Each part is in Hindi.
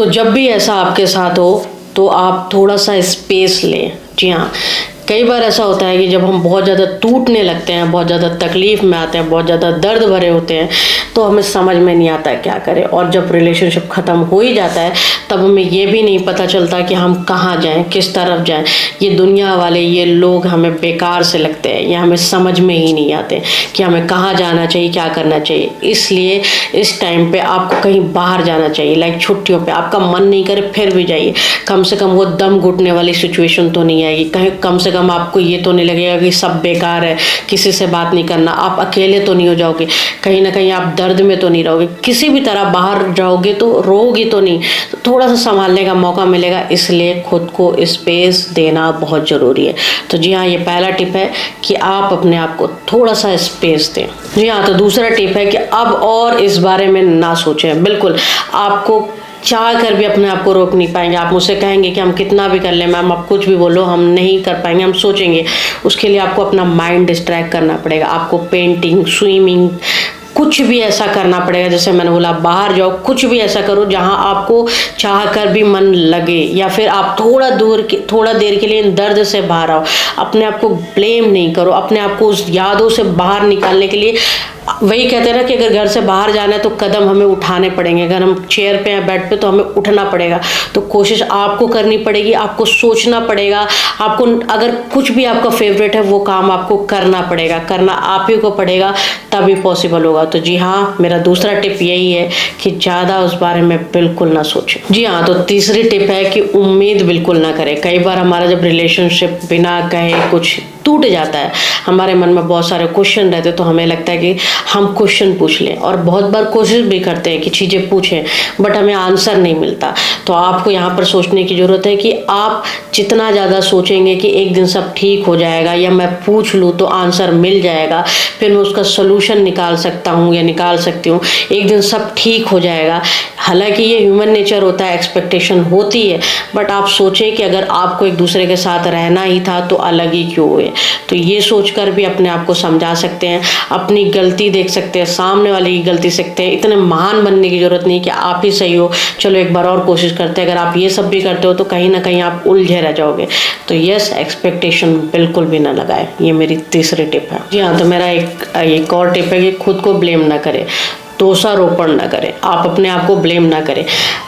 तो जब भी ऐसा आपके साथ हो तो आप थोड़ा सा स्पेस लें। जी हाँ, कई बार ऐसा होता है कि जब हम बहुत ज़्यादा टूटने लगते हैं, बहुत ज़्यादा तकलीफ़ में आते हैं, बहुत ज़्यादा दर्द भरे होते हैं, तो हमें समझ में नहीं आता है क्या करें। और जब रिलेशनशिप ख़त्म हो ही जाता है तब हमें ये भी नहीं पता चलता कि हम कहाँ जाएं, किस तरफ जाएं। ये दुनिया वाले, ये लोग हमें बेकार से लगते हैं, ये हमें समझ में ही नहीं आते कि हमें कहाँ जाना चाहिए, क्या करना चाहिए। इसलिए इस टाइम पे आपको कहीं बाहर जाना चाहिए, लाइक छुट्टियों पे। आपका मन नहीं करे फिर भी जाइए, कम से कम वो दम घुटने वाली सिचुएशन तो नहीं आएगी। कहीं कम से कम आपको ये तो नहीं लगेगा कि सब बेकार है, किसी से बात नहीं करना, आप अकेले तो नहीं हो जाओगे, कहीं ना कहीं आप दर्द में तो नहीं रहोगे। किसी भी तरह बाहर जाओगे तो रोओगे तो नहीं, तो थोड़ा सा संभालने का मौका मिलेगा। इसलिए खुद को स्पेस देना बहुत ज़रूरी है। तो जी हाँ, ये पहला टिप है कि आप अपने आप को थोड़ा सा स्पेस दें। जी हाँ, तो दूसरा टिप है कि अब और इस बारे में ना सोचें। बिल्कुल, आपको चाह कर भी अपने आप को रोक नहीं पाएंगे। आप मुझसे कहेंगे कि हम कितना भी कर लें मैम, आप कुछ भी बोलो, हम नहीं कर पाएंगे, हम सोचेंगे। उसके लिए आपको अपना माइंड डिस्ट्रैक्ट करना पड़ेगा। आपको पेंटिंग, स्विमिंग, कुछ भी ऐसा करना पड़ेगा। जैसे मैंने बोला, बाहर जाओ, कुछ भी ऐसा करो जहां आपको चाह कर भी मन लगे, या फिर आप थोड़ा देर के लिए इन दर्द से बाहर आओ। अपने आप को ब्लेम नहीं करो, अपने आप को उस यादों से बाहर निकालने के लिए वही कहते हैं ना कि अगर घर से बाहर जाना है तो कदम हमें उठाने पड़ेंगे। अगर हम चेयर पे हैं, बेड पे, तो हमें उठना पड़ेगा। तो कोशिश आपको करनी पड़ेगी, आपको सोचना पड़ेगा। आपको अगर कुछ भी आपका फेवरेट है वो काम आपको करना पड़ेगा, करना आप ही को पड़ेगा, तभी पॉसिबल होगा। तो जी हाँ, मेरा दूसरा टिप यही है कि ज़्यादा उस बारे में बिल्कुल ना सोचें। जी हाँ, तो तीसरी टिप है कि उम्मीद बिल्कुल ना करें। कई बार हमारा जब रिलेशनशिप बिना कहे कुछ टूट जाता है, हमारे मन में बहुत सारे क्वेश्चन रहते हैं, तो हमें लगता है कि हम क्वेश्चन पूछ लें, और बहुत बार कोशिश भी करते हैं कि चीज़ें पूछें, बट हमें आंसर नहीं मिलता। तो आपको यहाँ पर सोचने की ज़रूरत है कि आप जितना ज़्यादा सोचेंगे कि एक दिन सब ठीक हो जाएगा, या मैं पूछ लूँ तो आंसर मिल जाएगा, फिर मैं उसका सोल्यूशन निकाल सकता हूँ या निकाल सकती हूँ, एक दिन सब ठीक हो जाएगा। हालांकि ये ह्यूमन नेचर होता है, एक्सपेक्टेशन होती है, बट आप सोचें कि अगर आपको एक दूसरे के साथ रहना ही था तो अलग ही क्यों हुए। तो ये सोचकर भी अपने आप को समझा सकते हैं, अपनी गलती देख सकते हैं, सामने वाले की गलती सकते हैं। इतने महान बनने की जरूरत नहीं कि आप ही सही हो, चलो एक बार और कोशिश करते हैं। अगर आप ये सब भी करते हो तो कहीं ना कहीं आप उलझे रह जाओगे। तो यस, एक्सपेक्टेशन बिल्कुल भी ना लगाए। ये मेरी तीसरी टिप है। जी हाँ, तो मेरा एक और टिप है कि खुद को ब्लेम ना करें, दोषारोपण ना करें। आप अपने आप को ब्लेम ना करें।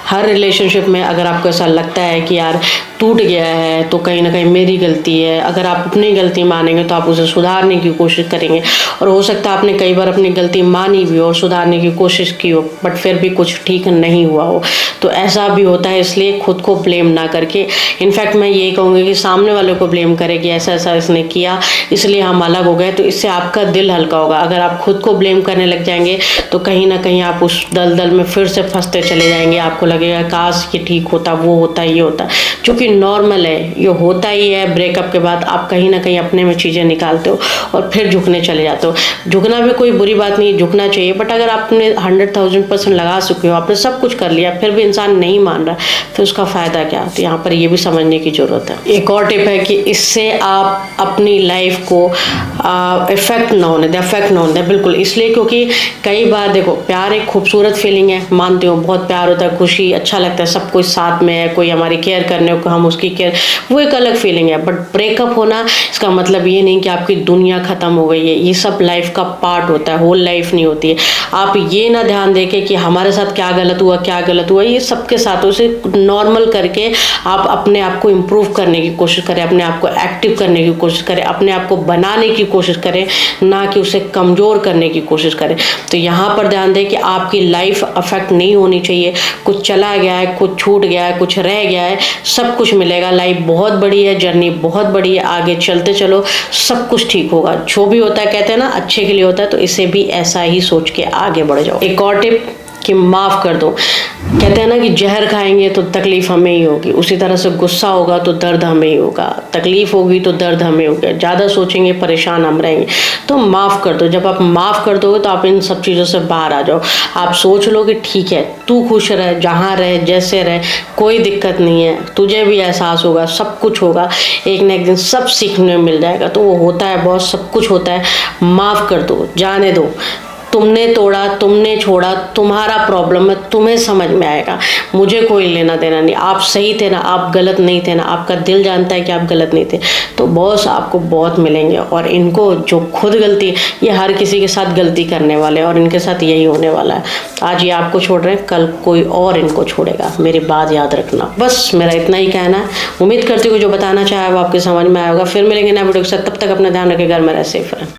हर रिलेशनशिप में अगर आपको ऐसा लगता है कि यार टूट गया है तो कहीं ना कहीं मेरी गलती है, अगर आप अपनी गलती मानेंगे तो आप उसे सुधारने की कोशिश करेंगे। और हो सकता है आपने कई बार अपनी गलती मानी भी हो और सुधारने की कोशिश की हो, बट फिर भी कुछ ठीक नहीं हुआ हो। तो ऐसा भी होता है, इसलिए खुद को ब्लेम ना करके, इनफैक्ट मैं ये कहूँगी कि सामने वाले को ब्लेम करें कि ऐसा ऐसा इसने किया इसलिए हम अलग हो गए। तो इससे आपका दिल हल्का होगा। अगर आप खुद को ब्लेम करने लग जाएंगे तो कहीं ना कहीं आप उस दलदल में फिर से फंसते चले जाएंगे। आपको लगेगा काश ये ठीक होता, वो होता, ये होता, जो कि नॉर्मल है, ये होता ही है। ब्रेकअप के बाद आप कहीं ना कहीं अपने में चीज़ें निकालते हो और फिर झुकने चले जाते हो। झुकना भी कोई बुरी बात नहीं, झुकना चाहिए, बट अगर आपने 100,000% लगा चुके हो, आपने सब कुछ कर लिया, फिर भी इंसान नहीं मान रहा, फिर उसका फ़ायदा क्या। तो यहाँ पर ये भी समझने की ज़रूरत है। एक और टिप है कि इससे आप अपनी लाइफ को इफेक्ट ना होने दें, बिल्कुल। इसलिए क्योंकि कई बार देखो, प्यार एक खूबसूरत फीलिंग है, मानती हूँ, बहुत प्यार होता है, खुशी, अच्छा लगता है, सब कुछ साथ में है, कोई हमारी केयर करने को, हम उसकी केयर, वो एक अलग फीलिंग है। बट ब्रेकअप होना इसका मतलब ये नहीं कि आपकी दुनिया खत्म हो गई है। ये सब लाइफ का पार्ट होता है, होल लाइफ नहीं होती है। आप ये ना ध्यान देके कि हमारे साथ क्या गलत हुआ, ये सबके साथ, उसे नॉर्मल करके आप अपने आप को इम्प्रूव करने की कोशिश करें, अपने आप को एक्टिव करने की कोशिश करें, अपने आप को बनाने की कोशिश करें, ना कि उसे कमज़ोर करने की कोशिश करें। तो यहाँ पर ध्यान दें कि आपकी लाइफ अफेक्ट नहीं होनी चाहिए। कुछ चला गया है, कुछ छूट गया है, कुछ रह गया है, सब कुछ मिलेगा। लाइफ बहुत बड़ी है, जर्नी बहुत बड़ी है, आगे चलते चलो, सब कुछ ठीक होगा। जो भी होता है, कहते हैं ना, अच्छे के लिए होता है, तो इसे भी ऐसा ही सोच के आगे बढ़ जाओ। एक और टिप कि माफ़ कर दो। कहते हैं ना कि जहर खाएंगे तो तकलीफ हमें ही होगी, उसी तरह से गुस्सा होगा तो दर्द हमें ही होगा, तकलीफ होगी तो दर्द हमें होगा, ज़्यादा सोचेंगे परेशान हम रहेंगे। तो माफ़ कर दो। जब आप माफ़ कर दोगे तो आप इन सब चीज़ों से बाहर आ जाओ। आप सोच लो कि ठीक है, तू खुश रहे, जहाँ रहे, जैसे रहे, कोई दिक्कत नहीं है, तुझे भी एहसास होगा, सब कुछ होगा, एक ना एक दिन सब सीखने मिल जाएगा। तो वो होता है, बहुत सब कुछ होता है। माफ़ कर दो, जाने दो, तुमने तोड़ा, तुमने छोड़ा, तुम्हारा प्रॉब्लम है, तुम्हें समझ में आएगा, मुझे कोई लेना देना नहीं। आप सही थे ना, आप गलत नहीं थे ना, आपका दिल जानता है कि आप गलत नहीं थे। तो बॉस आपको बहुत मिलेंगे, और इनको जो खुद गलती, ये हर किसी के साथ गलती करने वाले हैं और इनके साथ यही होने वाला है। आज ये आपको छोड़ रहे हैं, कल कोई और इनको छोड़ेगा, मेरी बात याद रखना। बस मेरा इतना ही कहना है। उम्मीद करती हूँ जो बताना चाहे वो आपके समझ में आएगा। फिर मिलेंगे नए वीडियो के साथ, तब तक अपना ध्यान रखें, घर में रहे, सेफ रहें।